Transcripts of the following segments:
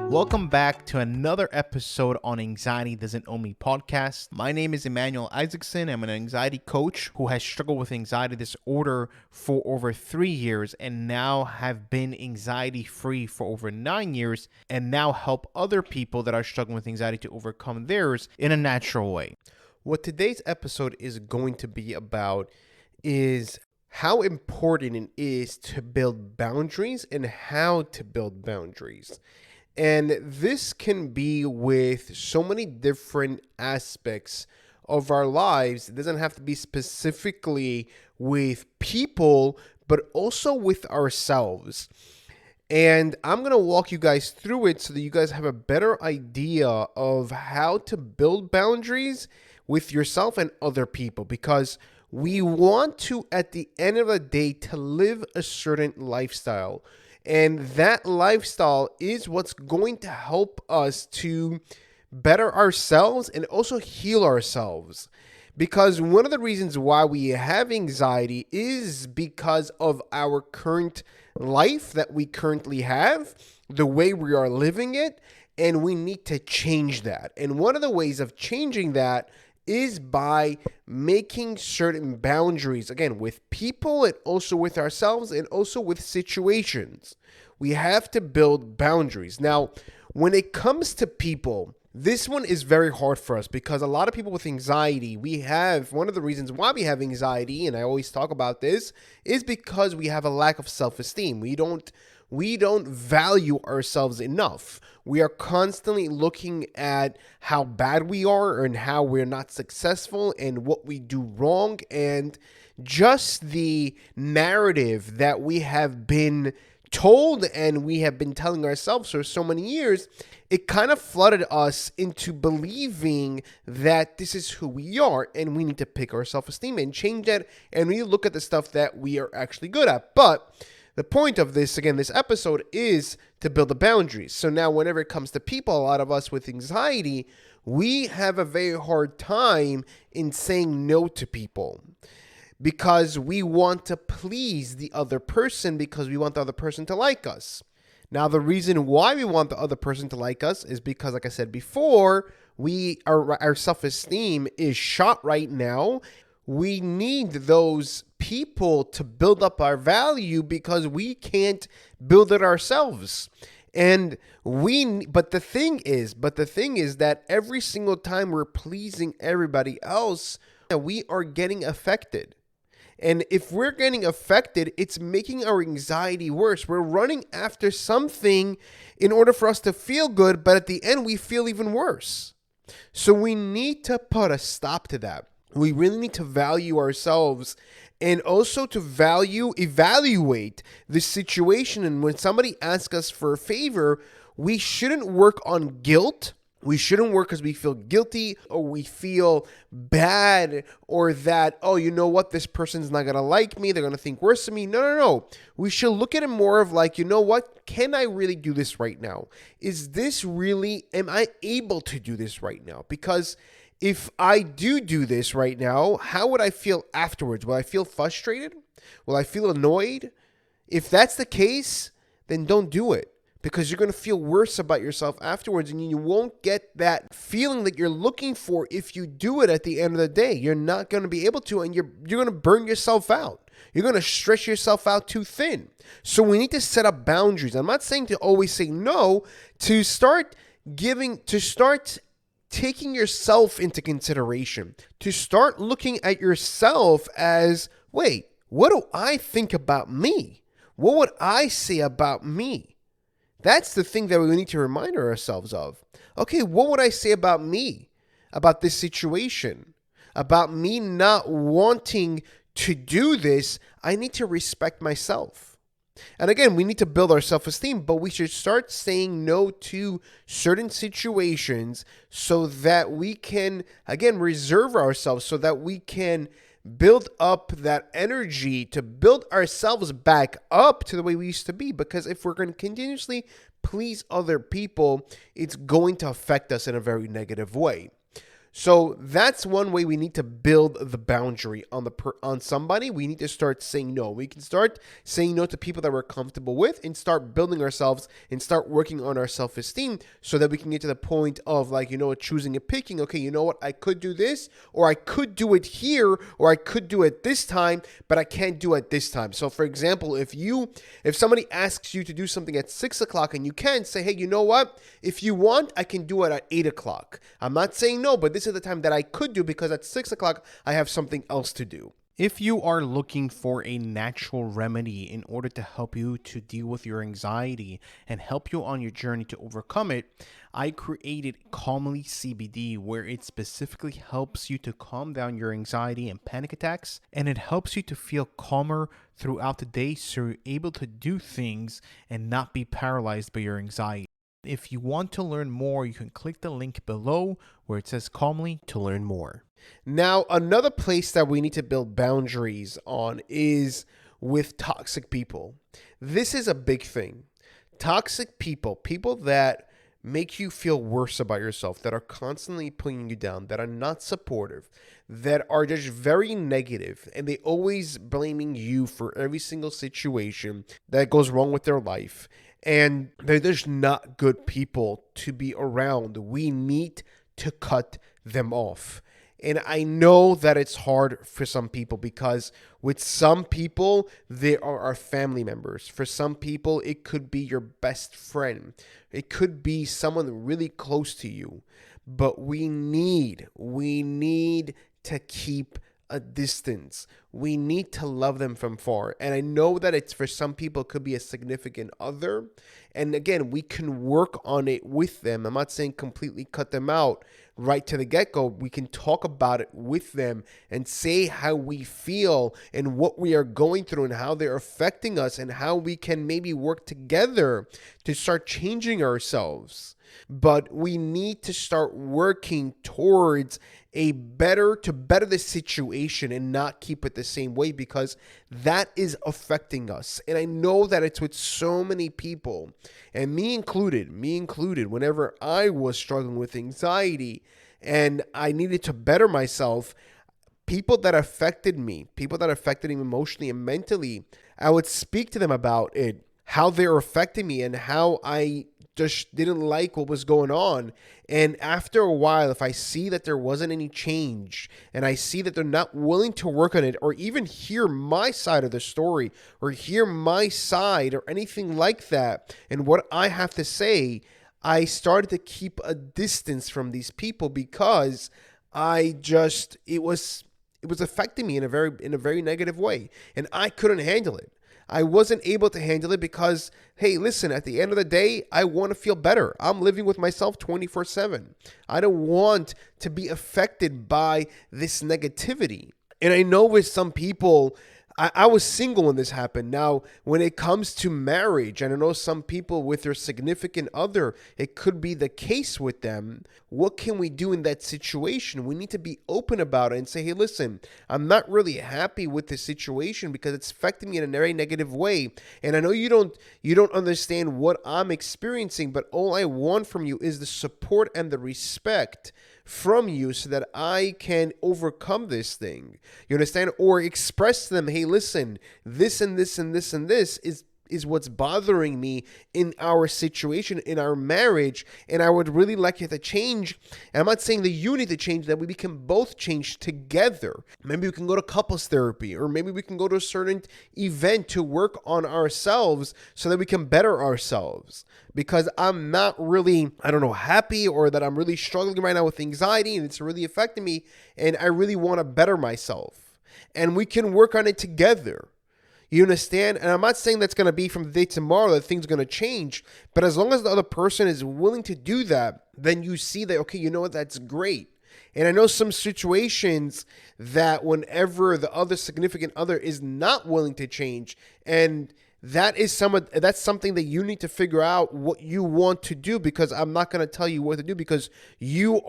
Welcome back to another episode on Anxiety Doesn't Own Me podcast. My name is Emmanuel Isaacson. I'm an anxiety coach who has struggled with anxiety disorder for over 3 years and now have been anxiety free for over 9 years and now help other people that are struggling with anxiety to overcome theirs in a natural way. What today's episode is going to be about is how important it is to build boundaries and how to build boundaries. And this can be with so many different aspects of our lives. It doesn't have to be specifically with people, but also with ourselves. And I'm going to walk you guys through it so that you guys have a better idea of how to build boundaries with yourself and other people. Because we want to, at the end of the day, to live a certain lifestyle. And that lifestyle is what's going to help us to better ourselves and also heal ourselves. Because one of the reasons why we have anxiety is because of our current life that we currently have, the way we are living it, and we need to change that. And one of the ways of changing that is by making certain boundaries, again, with people and also with ourselves and also with situations. We have to build boundaries. Now, when it comes to people, this one is very hard for us because a lot of people with anxiety, one of the reasons why we have anxiety, and I always talk about this, is because we have a lack of self-esteem. We don't value ourselves enough. We are constantly looking at how bad we are and how we're not successful and what we do wrong, and just the narrative that we have been told and we have been telling ourselves for so many years, it kind of flooded us into believing that this is who we are and we need to pick our self-esteem and change that, and we look at the stuff that we are actually good at. But the point of this, again, this episode is to build the boundaries. So now whenever it comes to people, a lot of us with anxiety, we have a very hard time in saying no to people because we want to please the other person because we want the other person to like us. Now, the reason why we want the other person to like us is because, like I said before, our self-esteem is shot right now. We need those people to build up our value because we can't build it ourselves. But the thing is that every single time we're pleasing everybody else, we are getting affected. And if we're getting affected, it's making our anxiety worse. We're running after something in order for us to feel good, but at the end we feel even worse. So we need to put a stop to that. We really need to value ourselves and also to evaluate the situation. And when somebody asks us for a favor, we shouldn't work on guilt. We shouldn't work because we feel guilty or we feel bad or that, oh, you know what, this person's not going to like me. They're going to think worse of me. No. We should look at it more of like, you know what, can I really do this right now? Am I able to do this right now? Because if I do this right now, how would I feel afterwards? Will I feel frustrated? Will I feel annoyed? If that's the case, then don't do it because you're going to feel worse about yourself afterwards and you won't get that feeling that you're looking for if you do it at the end of the day. You're not going to be able to, and you're going to burn yourself out. You're going to stretch yourself out too thin. So we need to set up boundaries. I'm not saying to always say no, to start taking yourself into consideration, to start looking at yourself as, wait, what do I think about me? What would I say about me? That's the thing that we need to remind ourselves of. Okay, what would I say about me, about this situation, about me not wanting to do this? I need to respect myself. And again, we need to build our self-esteem, but we should start saying no to certain situations so that we can, again, reserve ourselves so that we can build up that energy to build ourselves back up to the way we used to be. Because if we're going to continuously please other people, it's going to affect us in a very negative way. So that's one way we need to build the boundary on somebody. We need to start saying no. We can start saying no to people that we're comfortable with and start building ourselves and start working on our self-esteem so that we can get to the point of choosing and picking. Okay, you know what? I could do this, or I could do it here, or I could do it this time, but I can't do it this time. So for example, if somebody asks you to do something at 6:00 and you can say, hey, you know what? If you want, I can do it at 8:00. I'm not saying no, but this is the time that I could do because at 6:00 I have something else to do. If you are looking for a natural remedy in order to help you to deal with your anxiety and help you on your journey to overcome it, I created Calmli CBD, where it specifically helps you to calm down your anxiety and panic attacks, and it helps you to feel calmer throughout the day so you're able to do things and not be paralyzed by your anxiety. If you want to learn more, you can click the link below where it says Calmli to learn more. Now, another place that we need to build boundaries on is with toxic people. This is a big thing. Toxic people that make you feel worse about yourself, that are constantly putting you down, that are not supportive, that are just very negative, and they always blaming you for every single situation that goes wrong with their life. And they're just not good people to be around. We need to cut them off. And I know that it's hard for some people because with some people, they are our family members. For some people, it could be your best friend. It could be someone really close to you. But we need to keep a distance. We need to love them from far. And I know that it's for some people, it could be a significant other. And again, we can work on it with them. I'm not saying completely cut them out right to the get-go. We can talk about it with them and say how we feel and what we are going through and how they're affecting us and how we can maybe work together to start changing ourselves. But we need to start working towards to better the situation and not keep it the same way, because that is affecting us. And I know that it's with so many people, and me included, whenever I was struggling with anxiety and I needed to better myself, people that affected me emotionally and mentally, I would speak to them about it, how they're affecting me and how I just didn't like what was going on. And after a while, if I see that there wasn't any change and I see that they're not willing to work on it or even hear my side of the story or hear my side or anything like that and what I have to say, I started to keep a distance from these people because it was affecting me in a very negative way, and I couldn't handle it. I wasn't able to handle it because, hey, listen, at the end of the day, I want to feel better. I'm living with myself 24/7. I don't want to be affected by this negativity. And I know with some people, I was single when this happened. Now, when it comes to marriage, and I know some people with their significant other, it could be the case with them. What can we do in that situation? We need to be open about it and say, hey, listen, I'm not really happy with this situation because it's affecting me in a very negative way. And I know you don't understand what I'm experiencing, but all I want from you is the support and the respect from you so that I can overcome this thing. You understand? Or express to them, hey, listen, this and this and this and this is what's bothering me in our situation, in our marriage, and I would really like you to change. And I'm not saying that you need to change, that we can both change together. Maybe we can go to couples therapy, or maybe we can go to a certain event to work on ourselves so that we can better ourselves. Because I'm not really, happy, or that I'm really struggling right now with anxiety and it's really affecting me, and I really want to better myself. And we can work on it together. You understand? And I'm not saying that's going to be from the day tomorrow that things are going to change. But as long as the other person is willing to do that, then you see that, okay, you know what, that's great. And I know some situations that whenever the other significant other is not willing to change and that's something that you need to figure out what you want to do, because I'm not going to tell you what to do, because you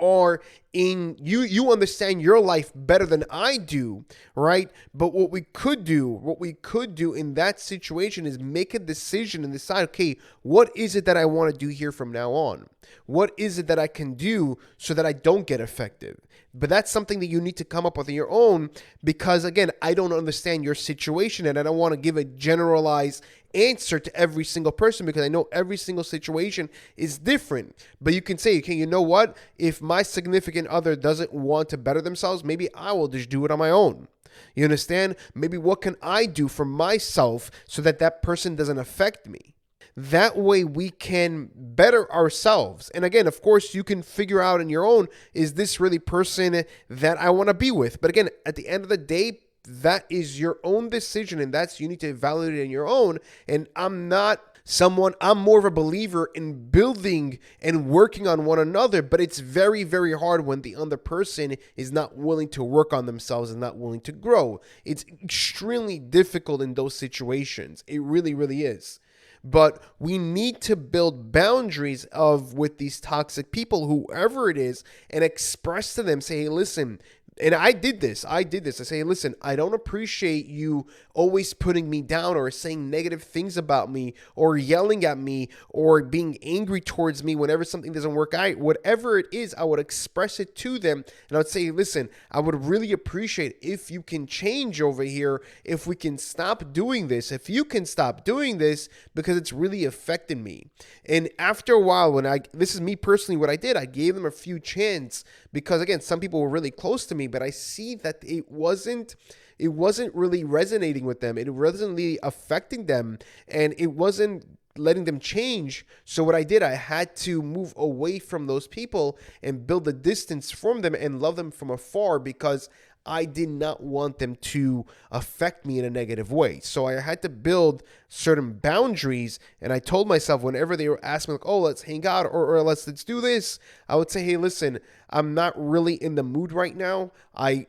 understand your life better than I do, right? But what we could do in that situation is make a decision and decide, okay, what is it that I want to do here from now on? What is it that I can do so that I don't get affected? But that's something that you need to come up with on your own, because again, I don't understand your situation and I don't want to give a generalized answer to every single person, because I know every single situation is different. But you can say, okay, you know what? If my significant other doesn't want to better themselves, maybe I will just do it on my own. You understand? Maybe what can I do for myself so that that person doesn't affect me? That way we can better ourselves. And again, of course, you can figure out on your own, is this really person that I want to be with? But again, at the end of the day, that is your own decision, and you need to evaluate it on your own. And I'm more of a believer in building and working on one another, but it's very, very hard when the other person is not willing to work on themselves and not willing to grow. It's extremely difficult in those situations. It really, really is. But we need to build boundaries with these toxic people, whoever it is, and express to them, say, hey, listen, and I did this. I say, listen, I don't appreciate you always putting me down or saying negative things about me or yelling at me or being angry towards me whenever something doesn't work out. Whatever it is, I would express it to them. And I would say, listen, I would really appreciate if you can change over here, if we can stop doing this, if you can stop doing this, because it's really affecting me. And after a while, this is me personally, what I did, I gave them a few chances, because again, some people were really close to me, but I see that it wasn't really resonating with them. It wasn't really affecting them, and it wasn't letting them change. So what I did, I had to move away from those people and build a distance from them and love them from afar, because I did not want them to affect me in a negative way. So I had to build certain boundaries. And I told myself, whenever they were asking, like, oh, let's hang out or let's do this, I would say, hey, listen, I'm not really in the mood right now.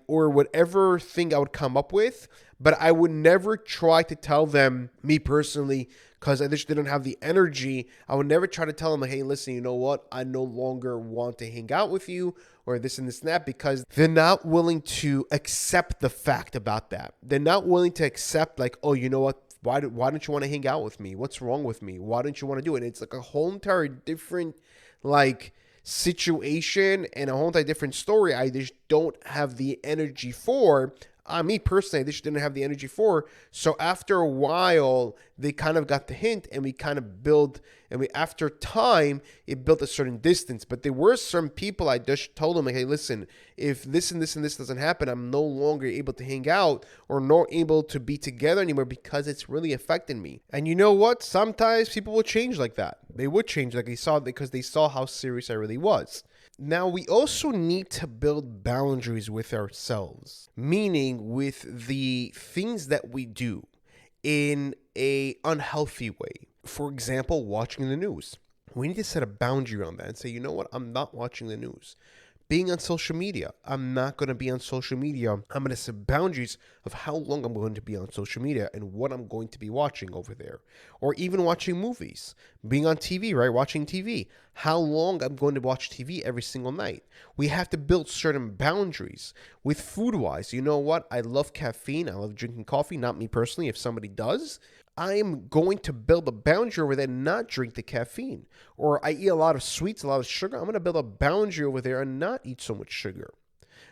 Or whatever thing I would come up with. But I would never try to tell them, me personally, because I just didn't have the energy. I would never try to tell them, hey, listen, you know what? I no longer want to hang out with you, or this and this and that, because they're not willing to accept the fact about that. They're not willing to accept, like, oh, you know what? Why don't you want to hang out with me? What's wrong with me? Why don't you want to do it? It's like a whole entire different, like, situation and a whole entire different story I just don't have the energy for. Me personally, I just didn't have the energy for. So after a while, they kind of got the hint, and we kind of after time, it built a certain distance. But there were some people I just told them, like, hey, listen, if this and this and this doesn't happen, I'm no longer able to hang out or not able to be together anymore, because it's really affecting me. And you know what? Sometimes people will change like that. They would change because they saw how serious I really was. Now, we also need to build boundaries with ourselves, meaning with the things that we do in a unhealthy way. For example, watching the news. We need to set a boundary on that and say, you know what? I'm not watching the news. Being on social media, I'm not going to be on social media. I'm going to set boundaries of how long I'm going to be on social media and what I'm going to be watching over there. Or even watching movies, being on TV, right? Watching TV. How long I'm going to watch TV every single night. We have to build certain boundaries. With food-wise, you know what? I love caffeine. I love drinking coffee. Not me personally. If somebody does, I am going to build a boundary over there and not drink the caffeine. Or I eat a lot of sweets, a lot of sugar. I'm going to build a boundary over there and not eat so much sugar.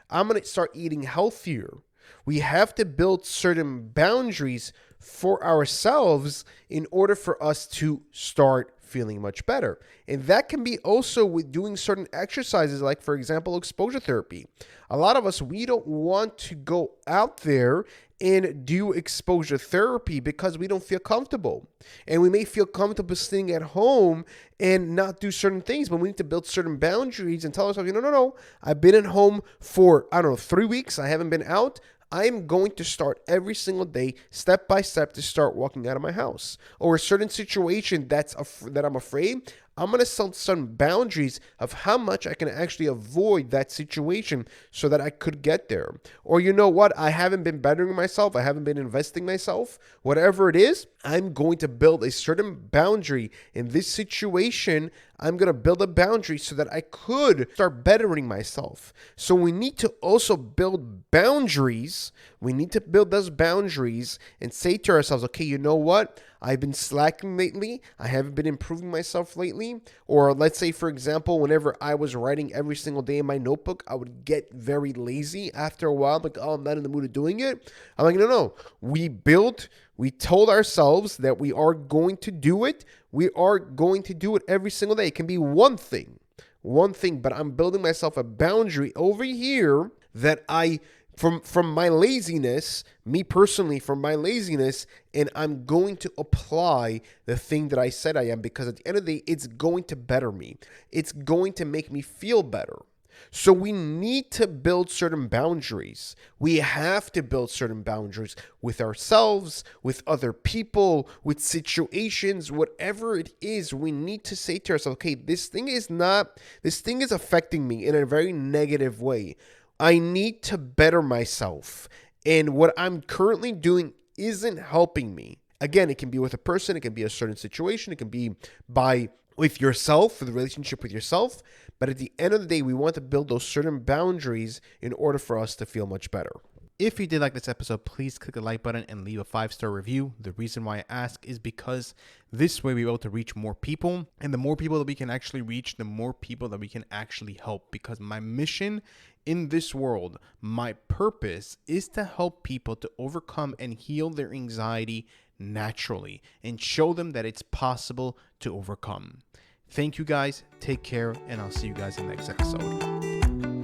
I'm going to start eating healthier. We have to build certain boundaries for ourselves in order for us to start feeling much better. And that can be also with doing certain exercises, like, for example, exposure therapy. A lot of us, we don't want to go out there and do exposure therapy because we don't feel comfortable. And we may feel comfortable staying at home and not do certain things, but we need to build certain boundaries and tell ourselves, no, I've been at home for, 3 weeks. I haven't been out. I'm going to start every single day, step by step, to start walking out of my house. Or a certain situation that I'm afraid, I'm going to set some boundaries of how much I can actually avoid that situation so that I could get there. Or you know what? I haven't been bettering myself. I haven't been investing myself. Whatever it is, I'm going to build a certain boundary in this situation. I'm going to build a boundary so that I could start bettering myself. So we need to also build boundaries. We need to build those boundaries and say to ourselves, okay, you know what? I've been slacking lately. I haven't been improving myself lately. Or let's say, for example, whenever I was writing every single day in my notebook, I would get very lazy after a while. Like, oh, I'm not in the mood of doing it. I'm like, no. We told ourselves that we are going to do it. We are going to do it every single day. It can be one thing, but I'm building myself a boundary over here that from my laziness, me personally, from my laziness, and I'm going to apply the thing that I said I am, because at the end of the day, it's going to better me. It's going to make me feel better. So we need to build certain boundaries. We have to build certain boundaries with ourselves, with other people, with situations, whatever it is. We need to say to ourselves, okay, this thing is affecting me in a very negative way. I need to better myself. And what I'm currently doing isn't helping me. Again, it can be with a person, it can be a certain situation, it can be with yourself, the relationship with yourself. But at the end of the day, we want to build those certain boundaries in order for us to feel much better. If you did like this episode, please click the like button and leave a 5-star review. The reason why I ask is because this way we're able to reach more people. And the more people that we can actually reach, the more people that we can actually help. Because my mission in this world, my purpose is to help people to overcome and heal their anxiety naturally and show them that it's possible to overcome. Thank you guys. Take care, and I'll see you guys in the next episode.